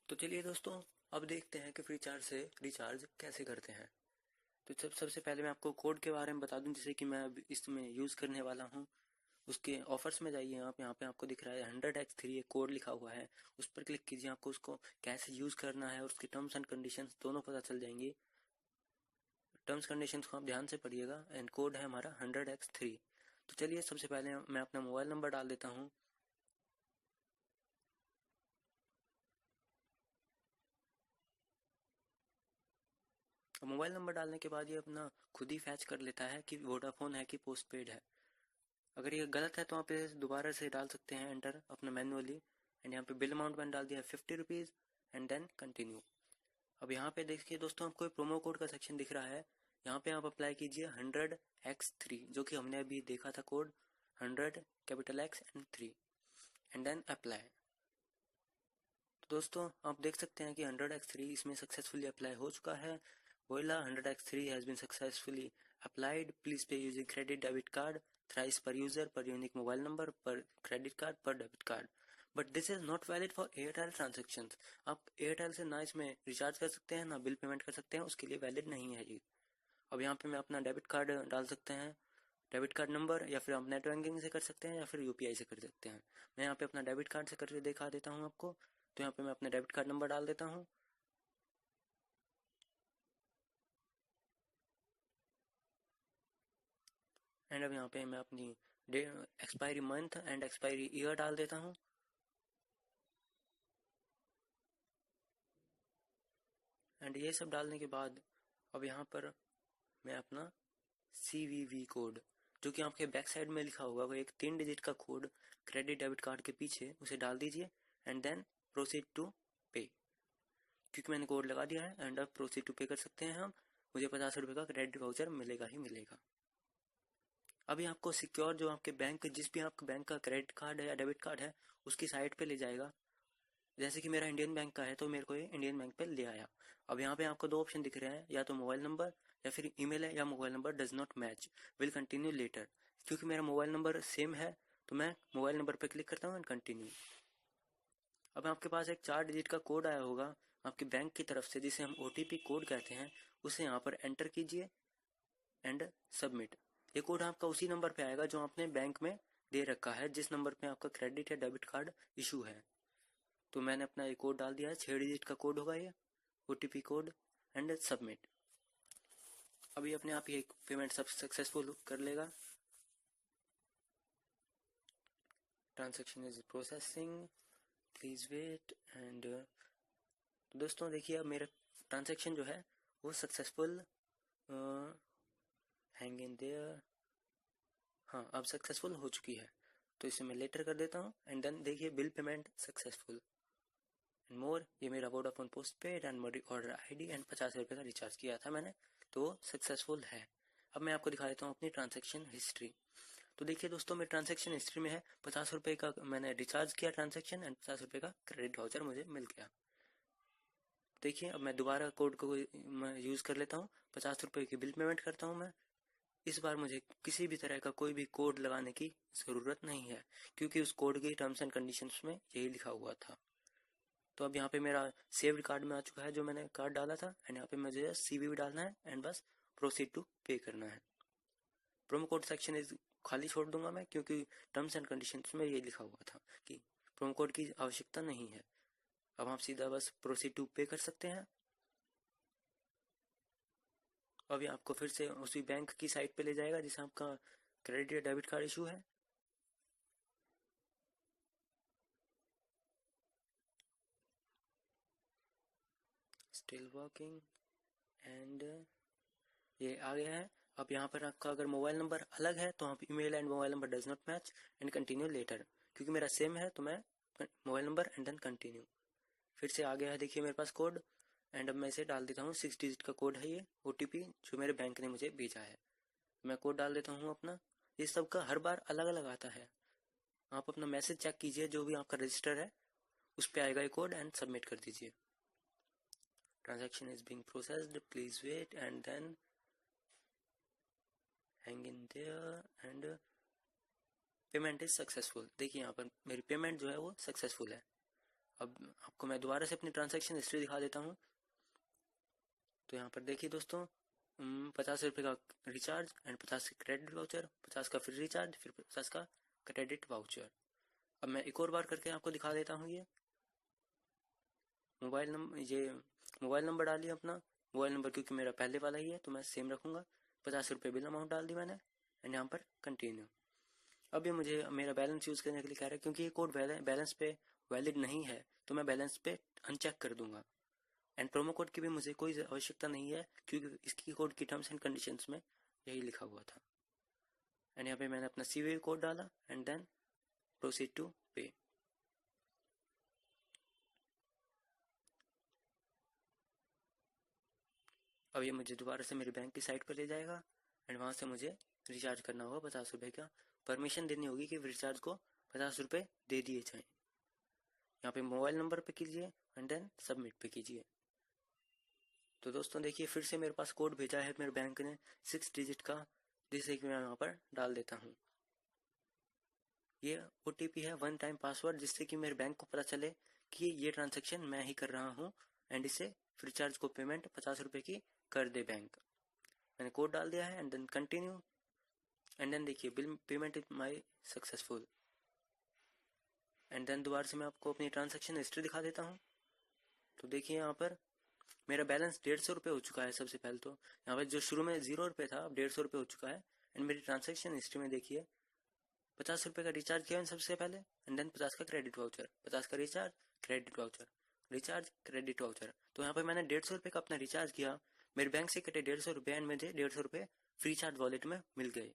तो चलिए दोस्तों, अब देखते हैं कि फ्री चार्ज से रिचार्ज कैसे करते हैं। तो सबसे पहले मैं आपको कोड के बारे में बता दूं, जैसे कि मैं अब इसमें यूज़ करने वाला हूं। उसके ऑफर्स में जाइए, आप यहाँ पे आपको दिख रहा है 100x3 एक कोड लिखा हुआ है। उस पर क्लिक कीजिए, आपको उसको कैसे यूज़ करना है और उसके टर्म्स एंड कंडीशंस दोनों पता चल जाएंगी। टर्म्स कंडीशंस को आप ध्यान से पढ़िएगा। एंड कोड है हमारा 100x3। तो चलिए सबसे पहले मैं अपना मोबाइल नंबर डाल देता हूँ। मोबाइल नंबर डालने के बाद ये अपना खुद ही फैच कर लेता है कि वोडाफोन है कि पोस्ट पेड है। अगर ये गलत है तो आप इसे दोबारा से डाल सकते हैं एंटर अपना मैनुअली। एंड यहाँ पे बिल अमाउंट मैंने डाल दिया 50 रुपीज़ एंड देन कंटिन्यू। अब यहाँ पे देखिए दोस्तों, आपको प्रोमो कोड का सेक्शन दिख रहा है। यहाँ पे आप अप्लाई कीजिए 100x3, जो कि हमने अभी देखा था code 100 capital X and 3 and then apply. तो दोस्तों आप देख सकते हैं कि 100x3 इसमें सक्सेसफुली अप्लाई हो चुका है। Voila 100x3 has been successfully applied. Please pay using credit debit card thrice per user per unique mobile number per credit card per debit card. But this is not valid for Airtel transactions. आप Airtel से ना इसमें recharge कर सकते हैं ना bill payment कर सकते हैं, उसके लिए वैलिड नहीं है ये। अब यहाँ पे मैं अपना डेबिट कार्ड डाल सकते हैं, डेबिट कार्ड नंबर, या फिर आप नेट बैंकिंग से कर सकते हैं या फिर यूपीआई से कर सकते हैं। मैं यहाँ पे अपना डेबिट कार्ड से करके दिखा देता हूँ आपको। तो यहाँ पे मैं अपना डेबिट कार्ड नंबर डाल देता हूँ। एंड अब यहाँ पे मैं अपनी expiry month and expiry year डाल देता हूँ। एंड ये सब डालने के बाद अब यहाँ पर मैं अपना CVV कोड, जो कि आपके बैक साइड में लिखा होगा, वो एक 3 डिजिट का कोड क्रेडिट डेबिट कार्ड के पीछे, उसे डाल दीजिए एंड देन प्रोसीड टू पे। क्योंकि मैंने कोड लगा दिया है एंड अब प्रोसीड टू पे कर सकते हैं हम। मुझे 50 रुपये का क्रेडिट वाउचर मिलेगा ही मिलेगा। अभी आपको सिक्योर जो आपके बैंक, जिस भी आपके बैंक का क्रेडिट कार्ड है या डेबिट कार्ड है, उसकी साइट पे ले जाएगा। जैसे कि मेरा इंडियन बैंक का है तो मेरे को ये इंडियन बैंक पे ले आया। अब यहाँ पे आपको दो ऑप्शन दिख रहे हैं, या तो मोबाइल नंबर या फिर ईमेल है, या mobile number does not match, will continue later. क्योंकि मेरा मोबाइल नंबर सेम है तो मैं मोबाइल नंबर पे क्लिक करता हूँ एंड कंटिन्यू। अब आपके पास एक 4 डिजिट का कोड आया होगा आपके बैंक की तरफ से, जिसे हम OTP कोड कहते हैं। उसे यहाँ पर एंटर कीजिए एंड सबमिट। ये कोड आपका उसी नंबर पे आएगा जो आपने बैंक में दे रखा है, जिस नंबर पे आपका क्रेडिट या डेबिट कार्ड इशू है। तो मैंने अपना ये कोड डाल दिया है, 6 डिजिट का कोड होगा ये OTP कोड एंड सबमिट। अभी अपने आप ये पेमेंट सब सक्सेसफुल कर लेगा। Transaction is processing, please wait. And दोस्तों देखिए, अब मेरा ट्रांजैक्शन जो है वो सक्सेसफुल, हैंग इन देयर, हाँ अब सक्सेसफुल हो चुकी है। तो इसे मैं लेटर कर देता हूँ एंड देन देखिए bill payment successful and more. ये मेरा वोडाफोन पोस्ट पेड एंड मेरी ऑर्डर ID एंड 50 रुपये का रिचार्ज किया था मैंने, तो सक्सेसफुल है। अब मैं आपको दिखा देता हूँ अपनी ट्रांजैक्शन हिस्ट्री। तो देखिए दोस्तों, मेरी ट्रांजैक्शन हिस्ट्री में है 50 रुपये का मैंने रिचार्ज किया ट्रांजैक्शन एंड 50 रुपये का क्रेडिट वाउचर मुझे मिल गया। देखिए अब मैं दोबारा कोड को मैं यूज़ कर लेता हूँ, 50 रुपये की बिल पेमेंट करता हूँ मैं। इस बार मुझे किसी भी तरह का कोई भी कोड लगाने की ज़रूरत नहीं है, क्योंकि उस कोड की टर्म्स एंड कंडीशंस में यही लिखा हुआ था। तो अब यहाँ पे मेरा सेव्ड कार्ड में आ चुका है जो मैंने कार्ड डाला था, एंड यहाँ पे मुझे CVV डालना है एंड बस प्रोसीड टू पे करना है। प्रोमो कोड सेक्शन इज खाली छोड़ दूंगा मैं, क्योंकि टर्म्स एंड कंडीशंस में ये लिखा हुआ था कि प्रोमो कोड की आवश्यकता नहीं है। अब आप सीधा बस प्रोसीड टू पे कर सकते हैं। अभी आपको फिर से उसी बैंक की साइट पे ले जाएगा जिससे आपका क्रेडिट या डेबिट कार्ड इशू है। स्टिल वर्किंग एंड ये आ गया है। अब यहाँ पर आपका अगर मोबाइल नंबर अलग है तो आप email and mobile number does not match and continue later. क्योंकि मेरा सेम है तो मैं mobile number and then continue. फिर से आ गया है, देखिए मेरे पास कोड। एंड अब मैं इसे डाल देता हूँ, 6 डिजिट का कोड है ये OTP जो मेरे बैंक ने मुझे भेजा है। मैं कोड डाल देता हूँ अपना। ये सब का हर बार अलग अलग आता है। आप अपना मैसेज चेक कीजिए, जो भी आपका रजिस्टर है उस पर आएगा ये कोड एंड सबमिट कर दीजिए। Transaction is being processed, please wait and then hang in there and payment is successful. देखिए यहाँ पर मेरी पेमेंट जो है वो सक्सेसफुल है। अब आपको मैं दोबारा से अपनी ट्रांजैक्शन हिस्ट्री दिखा देता हूँ। तो यहाँ पर देखिए दोस्तों, 50 रुपये का रिचार्ज एंड 50 का क्रेडिट वाउचर, 50 का फिर रिचार्ज, फिर 50 का क्रेडिट वाउचर। अब मैं एक और बार करके आपको दिखा देता हूँ। ये मोबाइल नंबर डालिए अपना। मोबाइल नंबर क्योंकि मेरा पहले वाला ही है तो मैं सेम रखूँगा। 50 रुपये बिल अमाउंट डाल दी मैंने एंड यहाँ पर कंटिन्यू। अब ये मुझे मेरा बैलेंस यूज़ करने के लिए कह रहा है, क्योंकि ये कोड बैलेंस पे वैलिड नहीं है तो मैं बैलेंस पे अनचेक कर दूंगा। एंड प्रोमो कोड की भी मुझे कोई आवश्यकता नहीं है क्योंकि इसकी कोड की टर्म्स एंड कंडीशंस में यही लिखा हुआ था। एंड यहाँ पे मैंने अपना CVV कोड डाला एंड देन प्रोसीड टू पे। अब ये मुझे दोबारा से मेरे बैंक की साइट पर ले जाएगा एंड वहाँ से मुझे रिचार्ज करना होगा 50 रुपये का। परमिशन देनी होगी कि रिचार्ज को 50 रुपये दे दिए जाएँ। यहाँ पे मोबाइल नंबर पे कीजिए एंड देन सबमिट पे कीजिए। तो दोस्तों देखिए, फिर से मेरे पास कोड भेजा है मेरे बैंक ने 6 डिजिट का, जिसे कि मैं यहाँ पर डाल देता हूँ। ये OTP है, वन टाइम पासवर्ड, जिससे कि मेरे बैंक को पता चले कि ये ट्रांजैक्शन मैं ही कर रहा हूँ एंड इसे रिचार्ज को पेमेंट 50 रुपये की कर दे बैंक। मैंने कोड डाल दिया है and then continue and then देखिए bill payment is my successful. And then दोबारा से मैं आपको अपनी ट्रांजैक्शन हिस्ट्री दिखा देता हूँ। तो देखिए यहाँ पर मेरा बैलेंस 150 रुपये हो चुका है। सबसे पहले तो यहाँ पर जो शुरू में 0 रुपये था अब 150 रुपये हो चुका है। एंड मेरी ट्रांजैक्शन हिस्ट्री में देखिए 50 रुपये का रिचार्ज किया मैंने सबसे पहले एंड देन 50 का क्रेडिट वाउचर, 50 का recharge, credit voucher, recharge, credit voucher. तो यहाँ पर मैंने 150 रुपये का अपना रिचार्ज किया, मेरे बैंक से कटे 150 रुपये एंड मुझे 150 रुपये फ्री चार्ज वॉलेट में मिल गए।